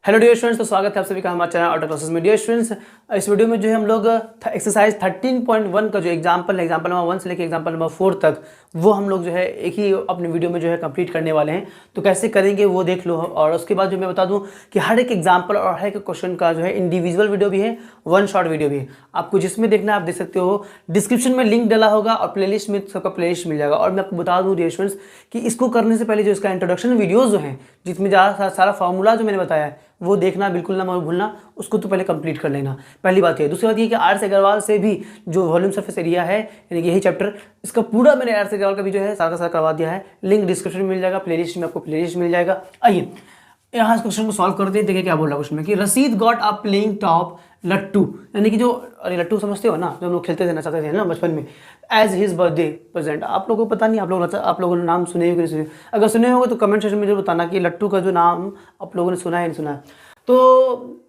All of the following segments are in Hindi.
हेलो डियर स्टूडेंट्स, तो स्वागत है आप सभी का हमारे चैनल ऑटो क्लासेस में। डियर स्टूडेंट्स, इस वीडियो में जो है हम लोग एक्सरसाइज 13.1 का जो एग्जांपल है, एग्जांपल नंबर 1 से लेकर एग्जांपल नंबर 4 तक, वो हम लोग जो है एक ही अपने वीडियो में जो है कंप्लीट करने वाले हैं। तो कैसे करेंगे वो देख लो। और उसके बाद जो मैं बता दूं कि हर एक एग्जाम्पल और हर एक क्वेश्चन का जो है इंडिविजुअल वीडियो भी है, वन शॉट वीडियो भी है। आपको जिसमें देखना है आप देख सकते हो। डिस्क्रिप्शन में लिंक डाला होगा और प्लेलिस्ट में सबका प्लेलिस्ट मिल जाएगा। और मैं आपको बता दूं डियर स्टूडेंट्स कि इसको करने से पहले जो इसका इंट्रोडक्शन वीडियोज़ जो हैं, जिसमें ज़्यादा सारा फॉर्मूला जो मैंने बताया है वो देखना बिल्कुल ना भूलना, उसको तो पहले कंप्लीट कर लेना। पहली बात ये। दूसरी बात ये कि आर एस अग्रवाल से भी जो वॉल्यूम सरफेस एरिया है, यानी कि यही चैप्टर, इसका पूरा मैंने आर एस अग्रवाल का भी जो है सारा का सारा करवा दिया है। लिंक डिस्क्रिप्शन में मिल जाएगा, प्लेलिस्ट में आपको प्लेलिस्ट मिल जाएगा। आइए यहाँ इस क्वेश्चन को सॉल्व करते हैं। देखिए क्या बोल रहा है क्वेश्चन में कि रसीद गॉट अ प्लेइंग टॉप लट्टू, यानी कि जो, अरे लट्टू समझते हो ना, जो हम लोग खेलते थे नचाते थे ना बचपन में, एज हिज बर्थडे प्रेजेंट। आप लोगों को पता नहीं, आप लोगों ने नाम सुने हो कि नहीं सुने। अगर सुने होंगे तो कमेंट सेक्शन में जरूर बताना कि लट्टू का जो नाम आप लोगों ने सुना है नहीं सुना है। तो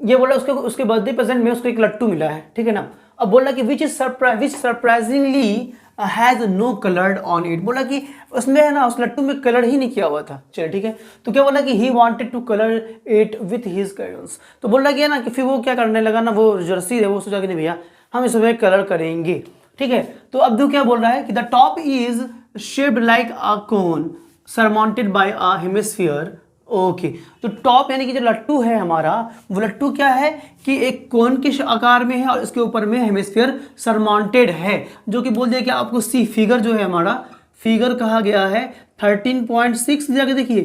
ये बोला उसके बर्थडे प्रेजेंट में उसको एक लट्टू मिला है, ठीक है ना। अब बोला कि which surprisingly has no coloured on it. बोला कि उसमें है ना, उस लट्टू में कलर ही नहीं किया हुआ था। चलिए ठीक है। तो क्या बोला कि he wanted to colour it with his crayons. तो बोला कि है ना कि फिर वो क्या करने लगा ना, वो जो रसीद है वो सोचा कि नहीं भैया हम इसमें कलर करेंगे, ठीक है। तो अब देखो क्या बोल रहा है कि the top is shaped like a cone surmounted bye a hemisphere. Okay, तो टॉप यानी कि जो लट्टू है हमारा, वो लट्टू क्या है कि एक कोन के आकार में है और इसके ऊपर में हेमिस्फीयर सरमाउंटेड है, जो कि बोल दिया कि आपको सी फिगर जो है हमारा, फिगर कहा गया है 13.6। जाके देखिए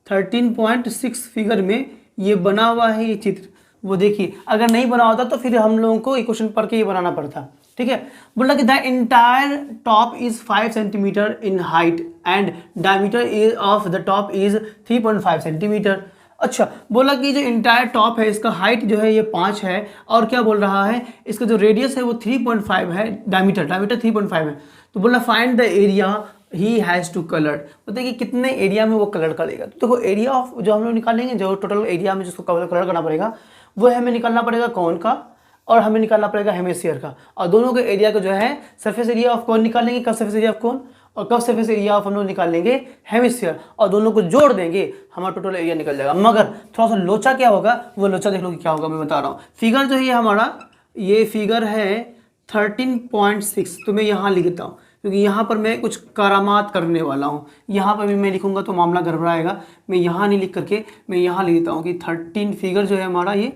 13.6 फिगर में ये बना हुआ है ये चित्र। वो देखिए, अगर नहीं बना होता तो फिर हम लोगों को एक क्वेश्चन पढ़ के ये बनाना पड़ता, ठीक है। बोला कि the entire top is 5 centimetre in height and diameter of the top is 3.5 centimetre. अच्छा, बोला कि जो इंटायर टॉप है इसका हाइट जो है ये 5 है, और क्या बोल रहा है, इसका जो रेडियस है वो 3.5 है, डायमीटर 3.5 है। तो बोला find the area he has to colour. बोलते कि कितने एरिया में वो कलर करेगा। तो देखो एरिया ऑफ जो हम लोग निकालेंगे, जो टोटल एरिया में जिसको कलर करना पड़ेगा वो हमें निकालना पड़ेगा कौन का, और हमें निकालना पड़ेगा हेमिस्फीयर का। और दोनों के एरिया को जो है सरफेस एरिया ऑफ कौन निकालेंगे, कब सरफेस एरिया ऑफ कौन, और कब सरफेस एरिया ऑफ हम लोग निकालेंगे हेमिस्फीयर, और दोनों को जोड़ देंगे हमारा टोटल एरिया निकल जाएगा। मगर थोड़ा सा लोचा क्या होगा, वो लोचा देख लो कि क्या होगा, मैं बता रहा हूँ। फिगर जो है हमारा, ये फिगर है 13.6। तो मैं यहाँ लिखता हूँ क्योंकि यहाँ पर मैं कुछ करामात करने वाला हूँ। यहाँ पर भी मैं लिखूँगा तो मामला गड़बड़ाएगा। मैं यहाँ नहीं लिख करके मैं यहाँ लिख देता हूँ कि 13 फिगर जो है हमारा ये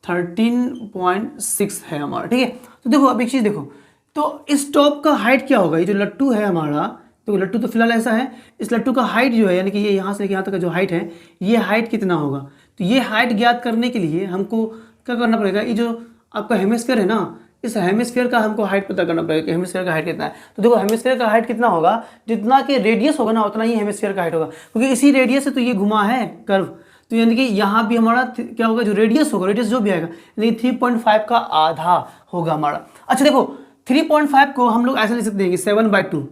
13.6 है हमारा, ठीक है। तो देखो अब एक चीज़ देखो, तो इस टॉप का हाइट क्या होगा, ये जो लट्टू है हमारा, तो लट्टू तो फिलहाल ऐसा है, इस लट्टू का हाइट जो है यानी कि ये यहाँ से लेकर यहाँ तक का जो हाइट है, ये हाइट कितना होगा। तो ये हाइट ज्ञात करने के लिए हमको क्या करना पड़ेगा, ये जो आपका हेमिस्फीयर है ना, इस हेमिस्फीयर का हमको हाइट पता करना पड़ेगा कि हेमिस्फीयर का हाइट कितना है। तो देखो हेमिस्फीयर का हाइट कितना होगा, जितना कि रेडियस होगा ना उतना ही हेमिस्फीयर का हाइट होगा, क्योंकि इसी रेडियस से तो ये घुमा है कर्व। तो यानी कि यहाँ भी हमारा क्या होगा, जो रेडियस होगा, रेडियस जो भी आएगा यानी 3.5 का आधा होगा हमारा। अच्छा देखो 3.5 को हम लोग ऐसे लिख सकते हैं कि 7/2,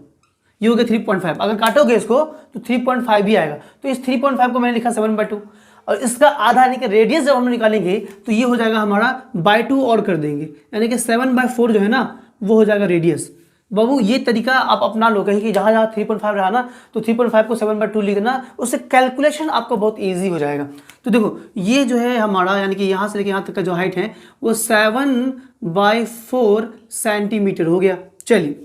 ये हो गया 3.5। अगर काटोगे इसको तो 3.5 भी आएगा। तो इस 3.5 को मैंने लिखा 7/2, और इसका आधा यानी कि रेडियस जब हम निकालेंगे तो ये हो जाएगा हमारा बाय 2 और कर देंगे, यानी कि 7/4 जो है ना वो हो जाएगा रेडियस। बाबू ये तरीका आप अपना लो, कहीं कि जहाँ जहाँ 3.5 रहा ना तो 3.5 को 7/2 लिख देना, उससे कैलकुलेशन आपका बहुत ईजी हो जाएगा। तो देखो ये जो है हमारा, यानी कि यहाँ से लेकर यहाँ तक का जो हाइट है वो 7/4 सेंटीमीटर हो गया। चलिए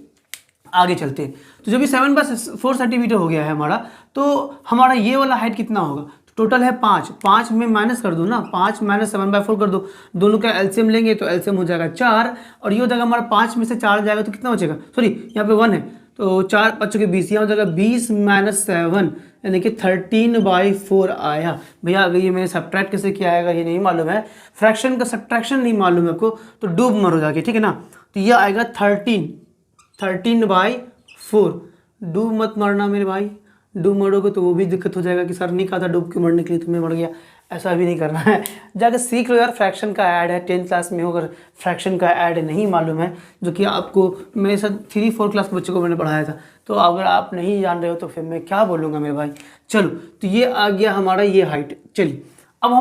आगे चलते हैं। तो जब भी 7/4 सेंटीमीटर हो गया है हमारा, तो हमारा ये वाला हाइट कितना होगा, टोटल है 5 में माइनस कर दो ना, 5 - 7/4 कर दो, दोनों का एलसीएम लेंगे तो एलसीएम हो जाएगा 4, और ये हो जाएगा हमारा 5 में से 4 जाएगा तो कितना बचेगा, सॉरी यहाँ पे 1 है तो 4 5 के 20, यहाँ हो जाएगा 20 - 7 यानी कि 13/4 आया। भैया अगर ये मैंने सब्ट्रैक्ट कैसे किया आएगा ये नहीं मालूम है, फ्रैक्शन का सब्ट्रैक्शन नहीं मालूम है आपको तो डूब मरो जाके, ठीक है ना। तो ये आएगा 13/4। डूब मत मरना मेरे भाई, डूब मरोगे तो वो भी दिक्कत हो जाएगा कि सर नहीं कहा था डूब के मरने के लिए, तुम्हें मर गया, ऐसा भी नहीं करना है। जाकर सीख लो यार, फ्रैक्शन का ऐड है 10th क्लास में, होकर फ्रैक्शन का ऐड नहीं मालूम है, जो कि आपको मेरे साथ 3-4 क्लास के बच्चों को मैंने पढ़ाया था। तो अगर आप नहीं जान रहे हो तो फिर मैं क्या बोलूँगा मेरे भाई। चलो तो ये आ गया हमारा ये हाइट। चलिए अब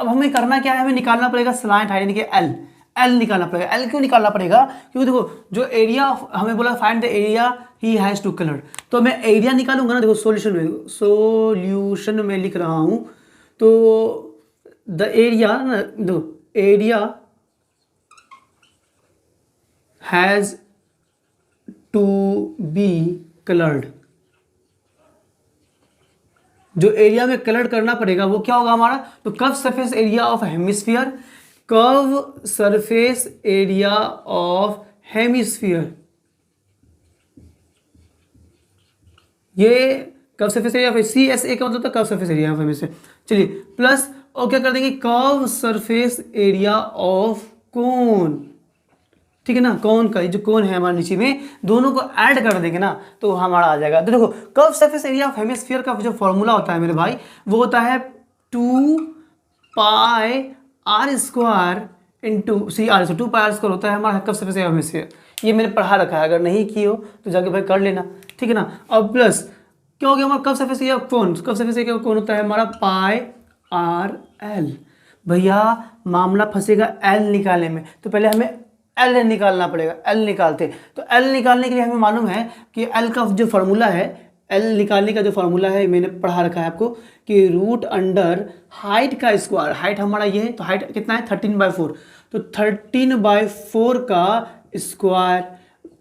हमें करना क्या है, हमें निकालना पड़ेगा स्लैंट हाइट यानी कि एल निकालना पड़ेगा। एल क्यों निकालना पड़ेगा, क्योंकि देखो जो एरिया हमें बोला find the area he has to colour, तो मैं एरिया निकालूंगा ना। देखो सॉल्यूशन में लिख रहा हूँ, तो द एरिया ना, दो area has to be coloured, जो एरिया में कलर करना पड़ेगा वो क्या होगा हमारा, तो curve surface area of hemisphere, curve surface area of hemisphere, ये curve surface area of C S A का मतलब था curve surface area of hemisphere. चलिए प्लस और क्या कर देंगे, curve surface area of cone, ठीक है ना, कौन का जो कौन है हमारे नीचे में, दोनों को ऐड कर देंगे ना तो हमारा आ जाएगा। तो देखो curve surface area of hemisphere का जो फॉर्मूला होता है मेरे भाई वो होता है 2 pi r square into C R, 2 pi r square होता है हमारा curve surface area of hemisphere. ये मैंने पढ़ा रखा है, अगर नहीं की हो तो जाके भाई कर लेना, ठीक है ना। अब प्लस क्या हो गया हमारा curve surface area of cone, curve surface area of कोन होता है हमारा पाई आर एल। भैया मामला फंसेगा एल निकालने में, तो पहले हमें एल निकालना पड़ेगा। एल निकालते तो एल निकालने के लिए हमें मालूम है कि एल का जो फार्मूला है, एल निकालने का जो फार्मूला है मैंने पढ़ा रखा है आपको कि रूट अंडर हाइट का स्क्वायर, हाइट हमारा ये है तो हाइट कितना है 13/4, तो 13/4 का स्क्वायर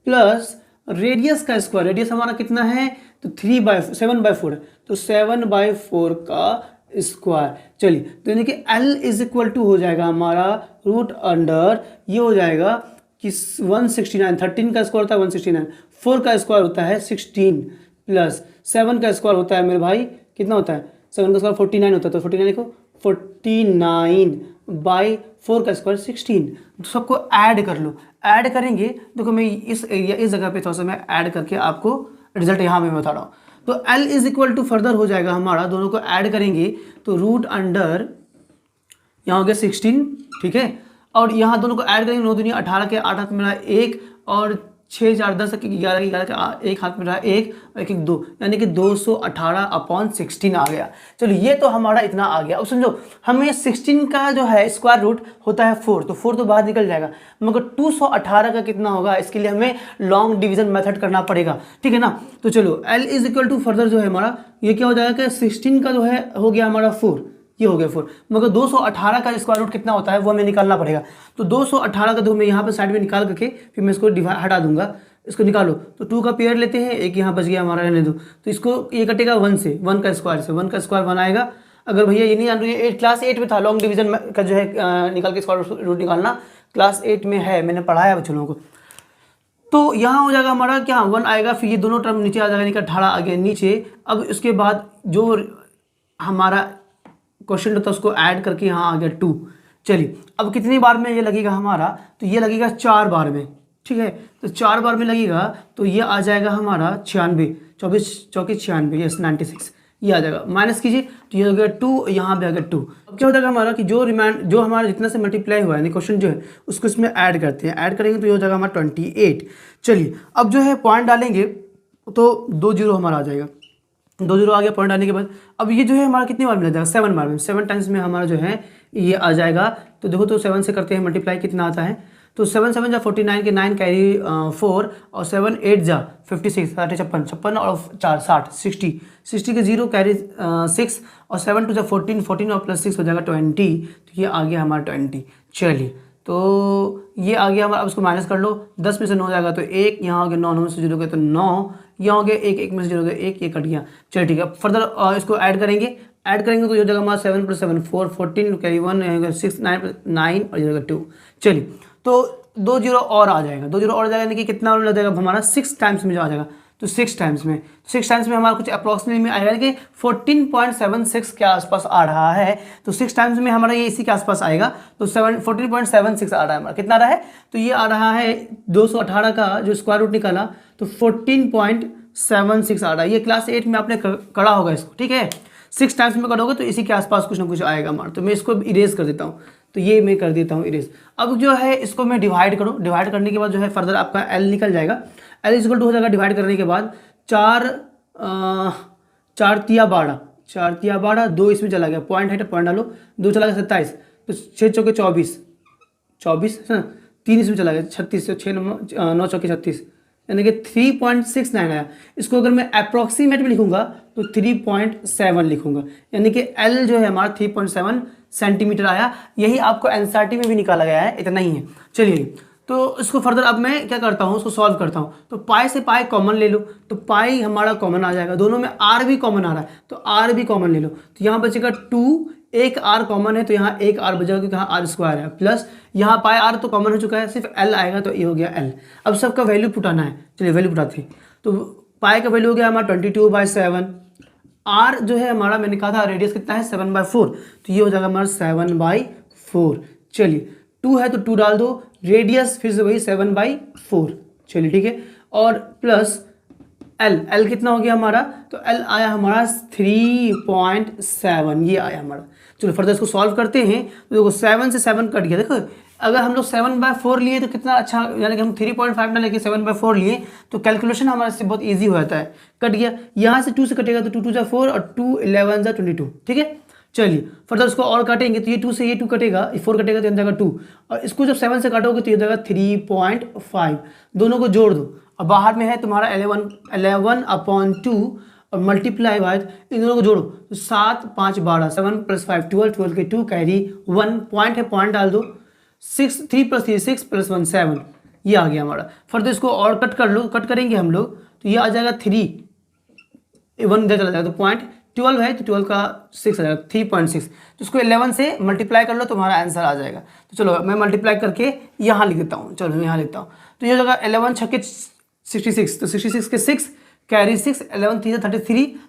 प्लस रेडियस का स्क्वायर, रेडियस हमारा कितना है तो 7/4 है तो 7/4 का स्क्वायर। चलिए तो यानी कि L इज इक्वल टू हो जाएगा हमारा रूट अंडर, ये हो जाएगा कि 169, 13 का स्क्वायर होता है 169, 4 का स्क्वायर होता है 16 प्लस 7 का स्क्वायर होता है मेरे भाई कितना होता है, 7 का स्क्वायर 49 होता है, तो 49 लिखो, 49/4 का स्क्वायर 16। तो सबको ऐड कर लो, ऐड करेंगे देखो मैं इस एरिया इस जगह पे थोड़ा सा मैं ऐड करके आपको रिजल्ट यहाँ में बता रहा हूँ। तो L is equal to further हो जाएगा हमारा, दोनों को ऐड करेंगे तो रूट अंडर यहाँ हो गया 16, ठीक है, और यहाँ दोनों को ऐड करेंगे 9 दूनी 18 के 8 हाथ में रहा 1 और 6 4 10 11 11 के 1 हाथ में रहा 1 और 1 1 2, यानी कि 218/16 आ गया। चलो ये तो हमारा इतना आ गया। अब समझो हमें 16 का जो है स्क्वायर रूट होता है 4, तो 4 तो बाहर निकल जाएगा, मगर 218 का कितना होगा, इसके लिए हमें लॉन्ग डिवीजन मेथड करना पड़ेगा, ठीक है ना। तो चलो L is equal to further जो है हमारा ये क्या हो जाएगा कि 16 का जो है हो गया हमारा 4, ये हो गया 4, मगर 218 का स्क्वायर रूट कितना होता है वो हमें निकालना पड़ेगा। तो 218 का तो मैं यहाँ पे साइड में निकाल करके फिर मैं इसको हटा दूंगा, इसको निकालो तो 2 का पेयर लेते हैं, एक यहाँ बच गया हमारा, रहने दो, तो इसको ये कटेगा 1 से, 1 का स्क्वायर से, 1 का स्क्वायर 1 आएगा। अगर भैया ये नहीं जान रही है, क्लास 8 में था लॉन्ग डिवीजन का जो है निकाल के स्क्वायर रूट निकालना, क्लास 8 में है, मैंने पढ़ाया बच्चों लोगों को। तो यहाँ हो जाएगा हमारा क्या 1 आएगा, फिर ये दोनों टर्म नीचे आ जाएगा, यानी कि 18 आ गया नीचे। अब उसके बाद जो हमारा क्वेश्चन होता है उसको ऐड करके यहाँ आ गया 2। चलिए अब कितनी बार में ये लगेगा हमारा, तो ये लगेगा 4 बार में, ठीक है, तो 4 बार में लगेगा तो ये आ जाएगा हमारा 96, 24 चौकी 96, यस 96, ये आ जाएगा। माइनस कीजिए तो ये हो गया 2, यहाँ पे आ गया 2। अब क्या हो जाएगा हमारा कि जो हमारा जितना से मल्टीप्लाई हुआ है यानी क्वेश्चन जो है उसको इसमें ऐड करते हैं, ऐड करेंगे तो ये हो जाएगा हमारा 28। चलिए अब जो है पॉइंट डालेंगे तो 2 0 हमारा आ जाएगा, 2 0 आ गया पॉइंट आने के बाद। अब ये जो है हमारा कितनी बार में लग जाएगा, 7 बार में, 7 टाइम्स में हमारा जो है ये आ जाएगा। तो देखो तो 7 से करते हैं मल्टीप्लाई, कितना आता है, तो 7 7 जा 49 के 9 कैरी 4 और 7 8 जा 56, 56 और 4 60, 60 के 0 कैरी 6 और 7 2 जा 14, 14 और प्लस 6 हो जाएगा 20, तो ये आ गया हमारा 20। चलिए तो ये आ गया हमारा, अब इसको माइनस कर लो, 10 में से 9 जाएगा तो 1, यहाँ हो गया 9, 9 में से 0 गया तो 9, यहाँ हो गया 1, 1 में से 0 गया 1, ये कट गया। चलिए ठीक है, फर्दर इसको ऐड करेंगे तो ये हो जाएगा हमारा 7 + 7 4, 14 कैरी 1 6 9 और ये 2। चलिए तो 2 0 और आ जाएगा, 2 0 और आ जाएगा, यानी कि कितना लग जाएगा हमारा 6 टाइम्स में जो आ जाएगा, तो 6 टाइम्स में हमारा कुछ अप्रॉक्सीमेटली में आएगा कि 14.76 के आसपास आ रहा है। तो 6 टाइम्स में हमारा ये इसी के आसपास आएगा, तो 14.76 आ रहा है हमारा, कितना आ रहा है, तो ये आ रहा है 218 का जो स्क्वायर रूट निकाला तो 14.76 आ रहा है। ये क्लास 8 में आपने करा होगा इसको, ठीक है, 6 टाइम्स में करोगे तो इसी के आसपास कुछ ना कुछ आएगा हमारा। तो मैं इसको इरेज कर देता हूँ, तो ये मैं कर देता हूँ इरेज। अब जो है इसको मैं डिवाइड करूँ, डिवाइड करने के बाद जो है फर्दर आपका L निकल जाएगा, L इक्वल टू हो जाएगा डिवाइड करने के बाद 4 तिया 12, 4 तिया 12, 2 इसमें चला गया, पॉइंट है तो पॉइंट डालो, 2 चला गया 27, तो 6 चौके 24 है ना, 3 इसमें चला गया 36, 6 9 चौके 36, यानी कि 3.69 आया। इसको अगर मैं अप्रॉक्सीमेट में लिखूंगा तो 3.7 लिखूंगा, यानी कि L जो है हमारा 3.7 सेंटीमीटर आया। यही आपको एनसीईआरटी में भी निकाला गया है, इतना ही है। चलिए, तो इसको फर्दर अब मैं क्या करता हूँ, उसको सॉल्व करता हूँ। तो पाई से पाई कॉमन ले लो, तो पाई हमारा कॉमन आ जाएगा, दोनों में आर भी कॉमन आ रहा है तो आर भी कॉमन ले लो। तो यहाँ बचेगा 2, एक आर कॉमन है तो यहाँ एक आर बचेगा क्योंकि यहाँ आर स्क्वायर है, प्लस यहाँ पाई आर तो कॉमन हो चुका है, सिर्फ एल आएगा तो ये हो गया एल। अब सबका वैल्यू पुटाना है, चलिए वैल्यू पुटाते हैं। तो पाई का वैल्यू हो गया हमारा 22/7। आर जो है हमारा, मैंने कहा था रेडियस कितना है 7/4, तो ये हो जाएगा हमारा 7/4। चलिए 2 है तो 2 डाल दो, रेडियस फिर से वही 7/4। चलिए ठीक है, और प्लस एल कितना हो गया हमारा, तो एल आया हमारा 3.7, ये आया हमारा। चलो फर्दर इसको सॉल्व करते हैं। तो देखो 7 से 7 कट गया, देखो अगर हम लोग 7/4 लिए तो कितना अच्छा, यानी कि हम 3.5 ना लेके 7/4 लिए तो कैलकुलेशन हमारे से बहुत ईजी हो जाता है। कट गया, यहाँ से 2 से कटेगा तो 2 2 4 और 2 11 22, ठीक है। चलिए फर्दर इसको और काटेंगे तो ये 2 से ये 2 कटेगा, 4 कटेगा तो ये जाएगा 2, और इसको जब 7 से काटोगे तो ये जाएगा 3.5। दोनों को जोड़ दो, और बाहर में है तुम्हारा 11/2 और मल्टीप्लाई बाय, इन दोनों को जोड़ो तो 7 5 12, 7 + 5 12, 12 के 2 कैरी 1, पॉइंट है पॉइंट डाल दो, 6 3 + 3 6 + 1 7, ये आ गया हमारा। फर्दर इसको और कट कर लो, कट करेंगे हम लोग तो ये आ जाएगा 3, 1 इधर चला जाएगा तो पॉइंट 12 है तो 12 का 6 आ जाएगा 3.6। तो इसको 11 से मल्टीप्लाई कर लो, तुम्हारा आंसर आ जाएगा। तो चलो मैं मल्टीप्लाई करके यहाँ लिख देता हूँ, चलो यहाँ लिखता हूँ। तो ये होगा 11 छक्के 66, तो 66 के 6 कैरी 6, 11 3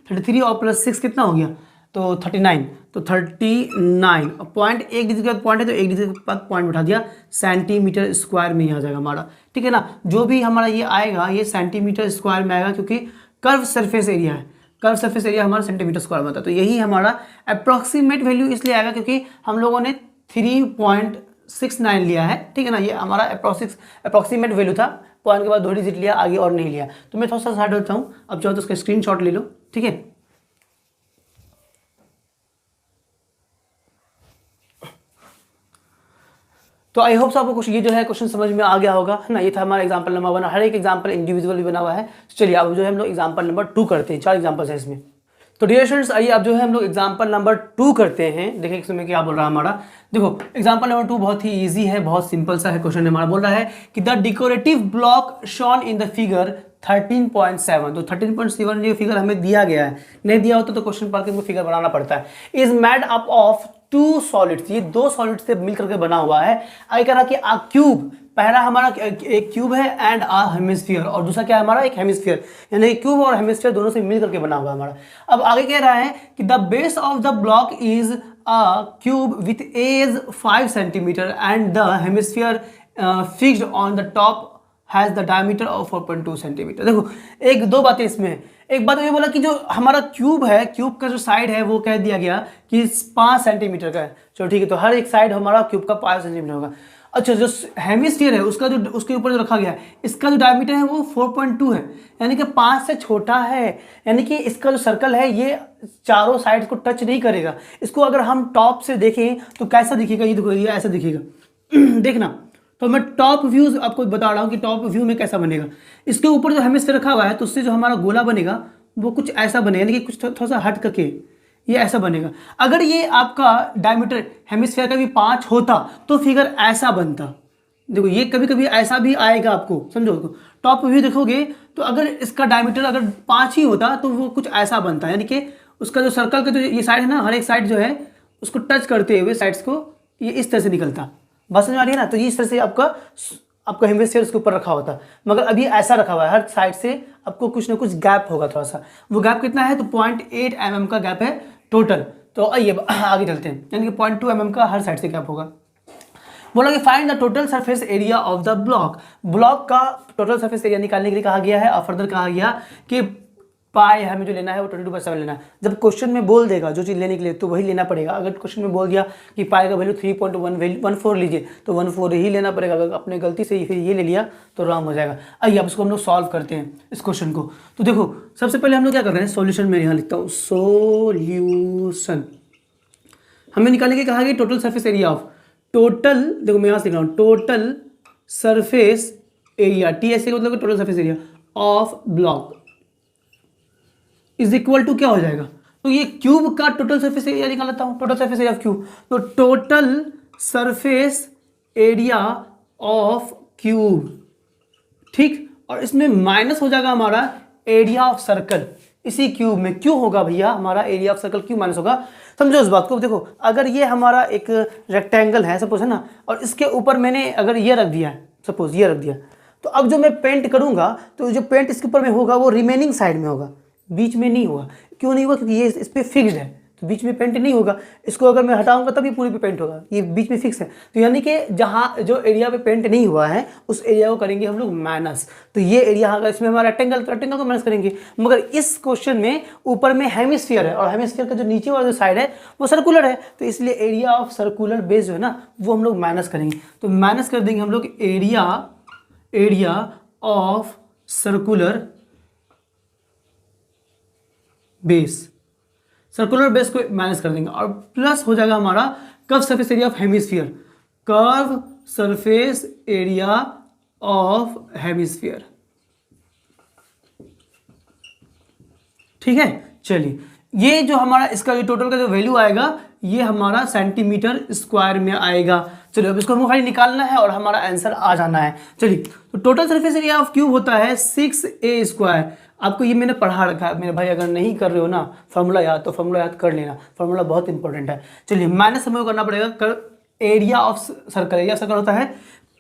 33 और प्लस 6 कितना हो गया, तो 39, तो 39 और पॉइंट एक डिजिट के बाद पॉइंट है तो एक डिजिट के बाद पॉइंट बैठा दिया, सेंटीमीटर स्क्वायर में ही आ जाएगा हमारा, ठीक है ना। जो भी हमारा ये आएगा ये सेंटीमीटर स्क्वायर में आएगा, क्योंकि कर्व सरफेस एरिया है, कर्व सरफेस एरिया हमारा सेंटीमीटर स्क्वायर में होता है। तो यही हमारा अप्रॉक्सीमेट वैल्यू इसलिए आएगा क्योंकि हम लोगों ने 3.69 लिया है, ठीक है ना। ये हमारा अप्रॉक्सीमेट वैल्यू था, पॉइंट के बाद 2 डिजिट लिया, आगे और नहीं लिया। तो मैं थोड़ा सा हट होता हूँ, अब चाहो तो उसका स्क्रीनशॉट ले लो, ठीक है। तो आई होप आपको कुछ ये जो है क्वेश्चन समझ में आ गया होगा, है ना। ये था हमारा एग्जांपल नंबर 1, हर एक एग्जांपल इंडिविजुअली बना हुआ है। चलिए अब जो है हम लोग एग्जांपल नंबर 2 करते हैं, 4 एग्जांपल्स है इसमें। तो डियर स्टूडेंट्स आइए अब जो है हम लोग एग्जांपल नंबर 2 करते हैं। देखिए इसमें क्या बोल रहा है हमारा, देखो एग्जांपल नंबर 2 बहुत ही इजी है, बहुत सिंपल सा है क्वेश्चन। हमारा बोल रहा है कि the decorative block shown in the figure 13.7, तो 13.7 जो फिगर हमें दिया गया है, नहीं दिया होता तो क्वेश्चन पढ़ के हमको फिगर बनाना पड़ता है। Is made up of 2 solids, ये 2 सॉलिड से मिल करके बना हुआ है। आगे कह रहा कि आ क्यूब, पहला हमारा एक क्यूब है एंड आ हेमिस्फीयर, और दूसरा क्या है हमारा एक हेमिस्फीयर, यानी क्यूब और हेमिस्फीयर दोनों से मिल करके बना हुआ है हमारा। अब आगे कह रहा है कि the base of the block is a cube with edge 5 centimetre and the hemisphere fixed on the top has the diameter of 4.2 centimetre. देखो एक दो बातें इसमें है। एक बात ये बोला कि जो हमारा क्यूब है, क्यूब का जो साइड है वो कह दिया गया कि 5 सेंटीमीटर का है। चलो ठीक है, तो हर एक साइड हमारा क्यूब का 5 सेंटीमीटर होगा। अच्छा, जो हेमिस्फीयर है उसका जो उसके ऊपर जो रखा गया है, इसका जो डायमीटर है वो 4.2 है, यानी कि 5 से छोटा है। यानी कि इसका जो सर्कल है ये चारों साइड को टच नहीं करेगा। इसको अगर हम टॉप से देखें तो कैसा दिखेगा, ये देखो ये ऐसा दिखेगा देखना। तो मैं टॉप व्यू आपको बता रहा हूँ कि टॉप व्यू में कैसा बनेगा। इसके ऊपर जो हेमिस्फीयर रखा हुआ है तो उससे जो हमारा गोला बनेगा वो कुछ ऐसा बनेगा, यानी कि कुछ थोड़ा सा हट करके ये ऐसा बनेगा। अगर ये आपका डायमीटर हेमिस्फीयर का भी 5 होता तो फिगर ऐसा बनता। देखो ये कभी कभी ऐसा भी आएगा आपको, समझो। टॉप व्यू देखोगे तो अगर इसका डायमीटर अगर 5 ही होता तो वो कुछ ऐसा बनता, यानी कि उसका जो सर्कल का जो ये साइड है ना, हर एक साइड जो है उसको टच करते हुए साइड्स को ये इस तरह से निकलता। बस समझ आ रही है ना। तो इस तरह से आपका हेमिस्फीयर उसके ऊपर रखा होता, मगर अभी ऐसा रखा हुआ है, हर साइड से आपको कुछ ना कुछ गैप होगा थोड़ा सा। वो गैप कितना है, तो 0.8 mm का गैप है टोटल। तो आइए आगे चलते हैं, यानी कि 0.2 mm का हर साइड से गैप होगा। बोला कि find the total surface area of the block, block का टोटल सरफेस एरिया निकालने के लिए कहा गया है। और फर्दर कहा गया कि पाई हमें जो लेना है वो 22/7 लेना है। जब क्वेश्चन में बोल देगा जो चीज़ लेने के लिए तो वही लेना पड़ेगा। अगर क्वेश्चन में बोल दिया कि पाई का वैल्यू 3.14 लीजिए तो 14 ही लेना पड़ेगा। अगर अपने गलती से फिर ये ले लिया तो रॉन्ग हो जाएगा। आइए अब इसको हम लोग सॉल्व करते हैं इस क्वेश्चन को। तो देखो सबसे पहले हम लोग क्या कर रहे हैं, सॉल्यूशन में यहाँ लिखता हूँ सॉल्यूशन। हमें निकालने के कहा गया total surface area of, total देखो मैं यहाँ से लिख रहा हूँ टोटल सरफेस एरिया, TSA का मतलब total surface area of block is equal to क्या हो जाएगा, तो ये क्यूब का टोटल सरफेस एरिया निकाल लेता हूँ, total surface area of cube. तो total surface area of cube, ठीक, और इसमें माइनस हो जाएगा हमारा एरिया ऑफ सर्कल। इसी क्यूब में क्यों होगा भैया हमारा एरिया ऑफ सर्कल क्यों माइनस होगा, समझो इस बात को। देखो अगर ये हमारा एक रेक्टेंगल है सपोज, है ना, और इसके ऊपर मैंने अगर ये रख दिया है, सपोज ये रख दिया, तो अब जो मैं पेंट करूंगा तो जो पेंट इसके ऊपर में होगा वो रिमेनिंग साइड में होगा, बीच में नहीं होगा। क्यों नहीं होगा, क्योंकि ये इस पर फिक्स्ड है, तो बीच में पेंट नहीं होगा। इसको अगर मैं हटाऊंगा तब ये पूरी पे पेंट होगा, ये बीच में फिक्स है। तो यानी कि जहाँ जो एरिया पे पेंट नहीं हुआ है उस एरिया को करेंगे हम लोग माइनस। तो ये एरिया अगर इसमें हमारा रेक्टेंगल, तो रेक्टेंगल को माइनस करेंगे। मगर इस क्वेश्चन में ऊपर में हेमिस्फीयर है और हेमिस्फीयर का जो नीचे वाला जो साइड है वो सर्कुलर है, तो इसलिए एरिया ऑफ सर्कुलर बेस जो है ना वो हम लोग माइनस करेंगे। तो माइनस कर देंगे हम लोग area of circular base, circular base को माइनस कर देंगे, और प्लस हो जाएगा हमारा curve surface area of hemisphere, curve surface area of hemisphere. ठीक है, चलिए ये जो हमारा इसका जो टोटल का जो वैल्यू आएगा ये हमारा सेंटीमीटर स्क्वायर में आएगा। चलिए अब इसको हमको खाली निकालना है और हमारा आंसर आ जाना है। चलिए तो total surface area of cube होता है 6a²। आपको ये मैंने पढ़ा रखा है मेरे भाई, अगर नहीं कर रहे हो ना फॉर्मूला याद, तो फॉर्मूला याद कर लेना, फॉर्मूला बहुत इंपॉर्टेंट है। चलिए माइनस हमें करना पड़ेगा, area of circle, area circle होता है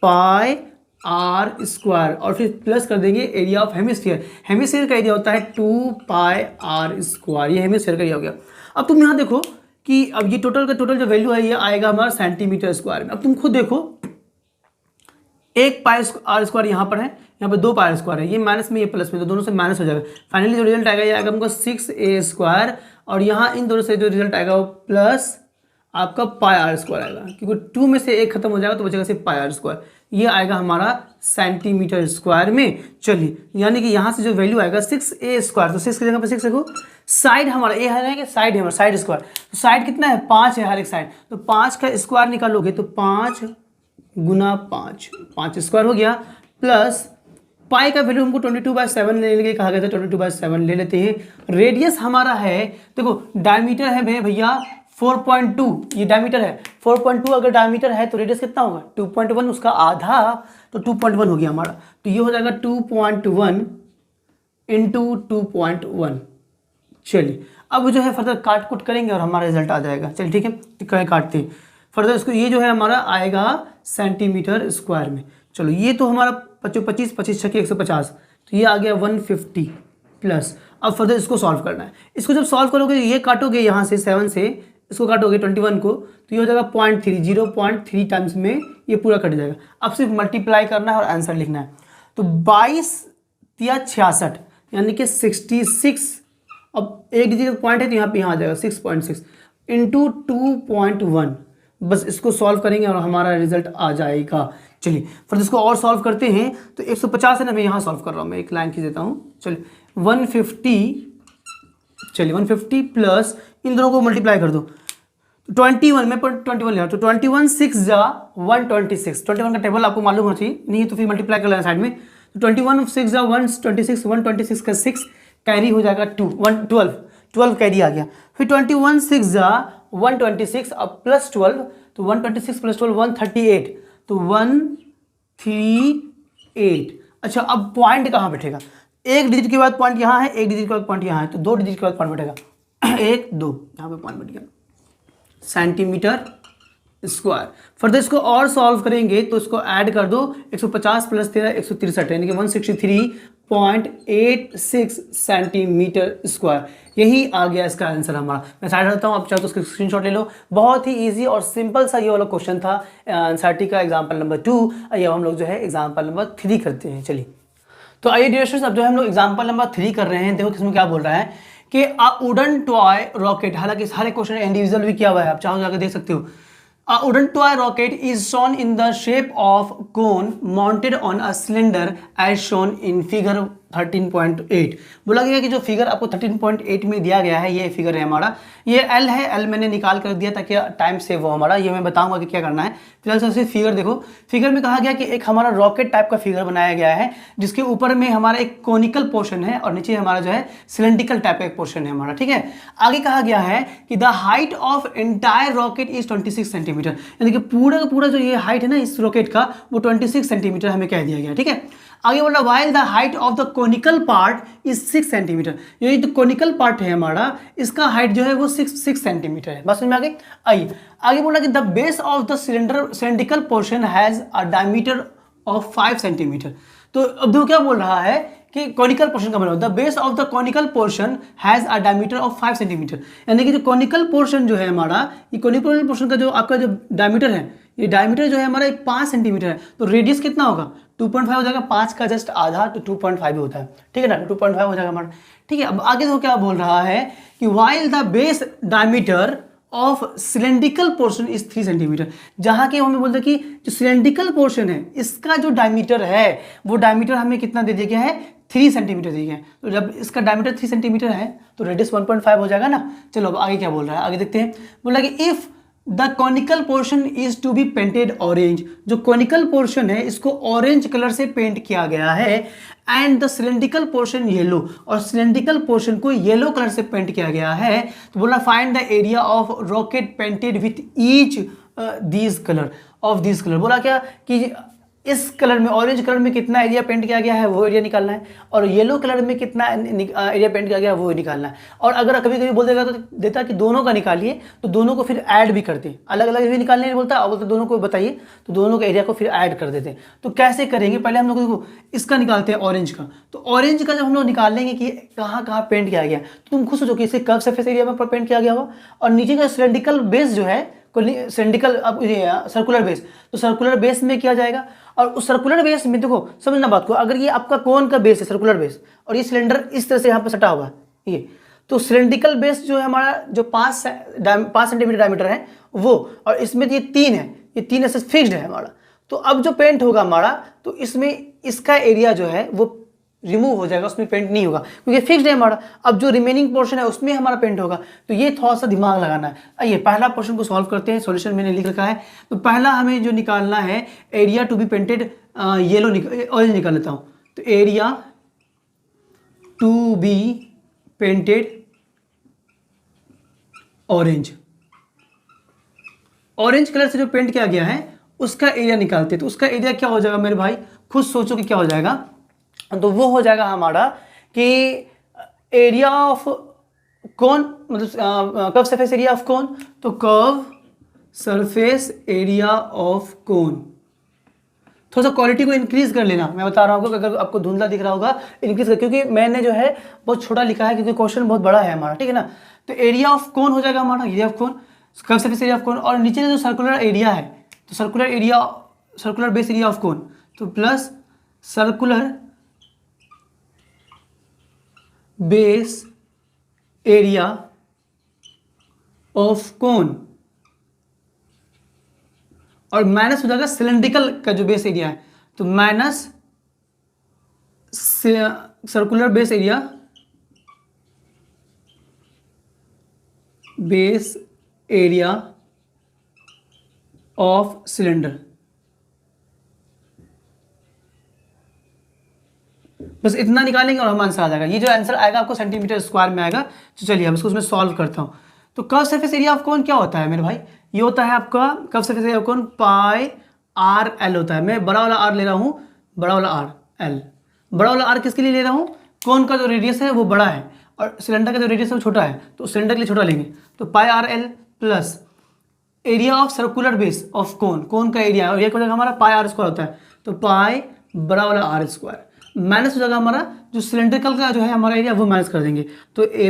पाई आर स्क्वायर, और फिर प्लस कर देंगे एरिया ऑफ हेमिस्फीयर, हेमिस्फीयर का एरिया होता है 2 पाई आर स्क्वायर, ये हेमिस्फीयर का एरिया हो गया। अब तुम यहाँ देखो कि अब ये टोटल का टोटल जो वैल्यू है ये आएगा हमारा सेंटीमीटर स्क्वायर में। अब तुम खुद देखो, एक पाई आर स्क्वायर यहाँ पर है, यहाँ पर 2 पाई आर स्क्वायर है, ये माइनस में ये प्लस में, तो दोनों से माइनस हो जाएगा। फाइनली जो रिजल्ट आएगा ये आएगा हमको 6a², और यहाँ इन दोनों से जो रिजल्ट आएगा वो प्लस आपका पाई आर स्क्वायर आएगा, क्योंकि 2 में से 1 खत्म हो जाएगा तो बचेगा सिर्फ पाई आर स्क्वायर। ये आएगा हमारा सेंटीमीटर स्क्वायर में। चलिए यानी कि यहाँ से जो वैल्यू आएगा 6a², तो 6 की जगह पर 6 रखो। साइड हमारा ए है ना कि साइड है हमारा, साइड स्क्वायर, तो साइड कितना है 5 है हर एक साइड, तो 5 का स्क्वायर निकालोगे तो 5 गुना 5, 5 स्क्वायर हो गया, प्लस पाई का वैल्यू हमको 22/7 लेने के कहा गया था, 22/7 ले लेते हैं। रेडियस हमारा है, देखो डायमीटर है भैया 4.2, ये डायमीटर है 4.2, अगर डायमीटर है तो रेडियस कितना होगा 2.1, उसका आधा तो 2.1 हो गया हमारा, तो ये हो जाएगा 2.1 इंटू 2.1। चलिए अब जो है फर्दर काट कुट करेंगे और हमारा रिजल्ट आ जाएगा। चलिए ठीक है, काटते हैं फर्दर इसको, ये जो है हमारा आएगा सेंटीमीटर स्क्वायर में। चलो ये तो हमारा 25 25 छक्के 150, तो ये आ गया 150 प्लस। अब फर्दर इसको सॉल्व करना है। इसको जब सॉल्व करोगे ये काटोगे यहाँ से 7 से, इसको काटोगे 21 को, तो ये हो जाएगा 0.3 टाइम्स में ये पूरा कट जाएगा। अब सिर्फ मल्टीप्लाई करना है और आंसर लिखना है। तो 22 या 66 यानी कि 66, अब एक डिजिट पॉइंट है तो यहाँ पे यहाँ आ जाएगा 6.6 इंटू 2.1। बस इसको सॉल्व करेंगे और हमारा रिजल्ट आ जाएगा। चलिए फिर इसको और सॉल्व करते हैं। तो 150 है ना, मैं यहाँ सॉल्व कर रहा हूँ, मैं एक लाइन खींच देता हूँ। चलिए 150, चलिए 150 प्लस इन दोनों को मल्टीप्लाई कर दो, 21 में 21 ले, तो 21 6 जा 126, 21 का टेबल आपको मालूम होना चाहिए, नहीं तो फिर मल्टीप्लाई कर लेना साइड में। तो 21 6 जा 126, 126 का 6 कैरी हो जाएगा 2, 12 कैरी आ गया। फिर 21 6 जा 126 अब प्लस 12, तो 126 प्लस 12 138, तो 138। अच्छा अब पॉइंट कहाँ बैठेगा, एक डिजिट के बाद पॉइंट यहाँ है, एक डिजिट के बाद पॉइंट यहाँ है, तो 2 डिजिट के बाद पॉइंट बैठेगा 1 2, यहाँ पे पॉइंट बैठ गया सेंटीमीटर स्क्वायर। फर्दर इसको और सॉल्व करेंगे तो इसको ऐड कर दो, 150 प्लस 13 163 यानी कि 163.86 सेंटीमीटर स्क्वायर। यही आ गया इसका आंसर हमारा। मैं साइड रखता हूँ, आप चाहो तो उसका स्क्रीनशॉट ले लो। बहुत ही इजी और सिंपल सा ये वाला क्वेश्चन था एनसीईआरटी का एग्जाम्पल नंबर 2। आइए हम लोग जो है एग्जाम्पल नंबर 3 करते हैं। चलिए तो आइए डियर स्टूडेंट्स, अब जो है हम लोग एग्जाम्पल नंबर 3 कर रहे हैं। देखो किसमें क्या बोल रहा है कि अ वुडन टॉय रॉकेट, हालांकि सारे क्वेश्चन इंडिविजुअल भी किया हुआ है, आप चाहो जाकर देख सकते हो। A wooden toy rocket is shown in the shape of cone mounted on a cylinder as shown in figure 13.8 बोला गया कि जो फिगर आपको 13.8 में दिया गया है, ये फिगर है हमारा, ये एल है, एल मैंने निकाल कर दिया ताकि टाइम सेव हो हमारा। ये मैं बताऊंगा कि क्या करना है। फिलहाल सबसे फिगर देखो, फिगर में कहा गया कि एक हमारा रॉकेट टाइप का फिगर बनाया गया है, जिसके ऊपर में हमारा एक कोनिकल पोर्शन है और नीचे हमारा जो है सिलेंड्रिकल टाइप का एक पोर्शन है हमारा, ठीक है। आगे कहा गया है कि the height of entire rocket is 26 centimetre, यानी कि पूरा का पूरा जो ये हाइट है ना इस रॉकेट का, वो 26 सेंटीमीटर हमें कह दिया गया, ठीक है। आगे बोल रहा while the height of the conical part is 6 centimetre, ये जो कोनिकल पार्ट है हमारा, इसका हाइट जो है वो 6 सेंटीमीटर है। बस समझ में आ गई। आइए आगे बोला कि the base of the cylindrical portion has a diameter of 5 centimetre. तो अब देखो क्या बोल रहा है कि कॉनिकल पोर्शन का मतलब the base of the conical portion has a diameter of 5 centimetre, यानी कि जो कॉनिकल पोर्शन जो है हमारा, ये कॉनिकल पोर्शन का जो आपका जो डायमीटर है, ये डायमीटर जो है हमारा 5 सेंटीमीटर है। तो रेडियस कितना होगा? 2.5 हो जाएगा, 5 का जस्ट आधा तो 2.5 होता है, ठीक है ना, 2.5 हो जाएगा हमारा, ठीक है। अब आगे तो क्या बोल रहा है कि while the base diameter of cylindrical portion is 3 centimetre, जहाँ के हमें बोलते हैं कि जो सिलेंड्रिकल पोर्शन है इसका जो डायमीटर है वो डायमीटर हमें कितना दे दिया गया है? 3 सेंटीमीटर दिया गया है। तो जब इसका डायमीटर 3 सेंटीमीटर है तो रेडियस 1.5 हो जाएगा ना। चलो अब आगे क्या बोल रहा है, आगे देखते हैं। बोला कि if the conical portion is to be painted orange, जो कॉनिकल पोर्शन है इसको ऑरेंज कलर से पेंट किया गया है, and the cylindrical portion yellow, और सिलेंड्रिकल पोर्शन को येलो कलर से पेंट किया गया है, तो बोला find the area of rocket painted with each these colour of this colour. बोला क्या कि इस कलर में, ऑरेंज कलर में कितना एरिया पेंट किया गया है वो एरिया निकालना है, और येलो कलर में कितना एरिया पेंट किया गया है वो निकालना है। और अगर कभी कभी बोल देगा तो देता कि दोनों का निकालिए, तो दोनों को फिर ऐड भी करते हैं, अलग अलग भी निकालने नहीं बोलता, और बोलते दोनों को बताइए, तो दोनों के एरिया को फिर ऐड कर देते हैं। तो कैसे करेंगे? पहले हम लोग देखो इसका निकालते हैं, ऑरेंज का। तो ऑरेंज का जब हम लोग निकाल लेंगे कि कहाँ कहाँ पेंट किया गया, तो तुम खुद सोचो कि इसे कर्व सरफेस एरिया में पेंट किया गया होगा, और नीचे का सिलेंड्रिकल बेस जो है, सिलेंड्रिकल अब सर्कुलर बेस, तो सर्कुलर बेस में किया जाएगा। और उस सर्कुलर बेस में देखो, समझना बात को, अगर ये आपका कोन का बेस है सर्कुलर बेस, और ये सिलेंडर इस तरह से यहाँ पर सटा हुआ है ये, तो सिलेंड्रिकल बेस जो है हमारा जो 5 सेंटीमीटर डायमीटर है वो, और इसमें ये 3 है, ये 3 ऐसे फिक्स्ड है हमारा। तो अब जो पेंट होगा हमारा, तो इसमें इसका एरिया जो है वो रिमूव हो जाएगा, उसमें पेंट नहीं होगा क्योंकि फिक्स्ड है हमारा। अब जो रिमेनिंग पोर्शन है उसमें हमारा पेंट होगा। तो ये थोड़ा सा दिमाग लगाना है। आइए पहला पोर्शन को सॉल्व करते हैं। सॉल्यूशन मैंने लिख रखा है। तो पहला हमें जो निकालना है, area to be painted yellow orange निकाल लेता हूँ। तो area to be painted orange, orange colour से जो पेंट किया गया है उसका एरिया निकालते हैं। तो उसका एरिया क्या हो जाएगा मेरे भाई, खुद सोचो कि क्या हो जाएगा। तो वो हो जाएगा हमारा कि एरिया ऑफ कौन, मतलब कर्व सरफेस एरिया ऑफ कौन, तो कर्व सरफेस एरिया ऑफ कौन। थोड़ा सा क्वालिटी को इंक्रीज कर लेना, मैं बता रहा हूँ, अगर आपको धुंधला दिख रहा होगा इंक्रीज कर, क्योंकि मैंने जो है बहुत छोटा लिखा है क्योंकि क्वेश्चन बहुत बड़ा है हमारा, ठीक है ना। तो एरिया ऑफ कौन हो जाएगा हमारा, एरिया ऑफ कौन, कर्व सरफेस एरिया ऑफ कौन, और नीचे जो सर्कुलर एरिया है तो circular area, circular base area of कौन, तो plus circular base area of कोन, और माइनस हो जाएगा सिलेंड्रिकल का जो बेस एरिया है, तो minus circular base area, base area of cylinder. बस इतना निकालेंगे और हम आंसर आ जाएगा। ये जो आंसर आएगा आपको सेंटीमीटर स्क्वायर में आएगा। तो चलिए हम इसको उसमें सॉल्व करता हूँ। तो कर्व सरफेस एरिया ऑफ कौन क्या होता है मेरे भाई, ये होता है आपका कर्व सरफेस एरिया ऑफ कौन पाई आर एल होता है। मैं बड़ा वाला आर ले रहा हूँ, बड़ा वाला आर एल, बड़ा वाला आर किसके लिए ले रहा हूँ, कौन का जो रेडियस है वो बड़ा है और सिलेंडर का जो रेडियस है वो छोटा है, तो सिलेंडर के लिए छोटा लेंगे। तो pi r l plus area of circular base of cone, cone का एरिया, और ये क्या हमारा पाई आर स्क्वायर होता है, तो पाई बड़ा वाला आर स्क्वायर माइनस हो जाएगा हमारा जो सिलेंड्रिकल का जो है हमारा एरिया वो माइनस कर देंगे, तो ए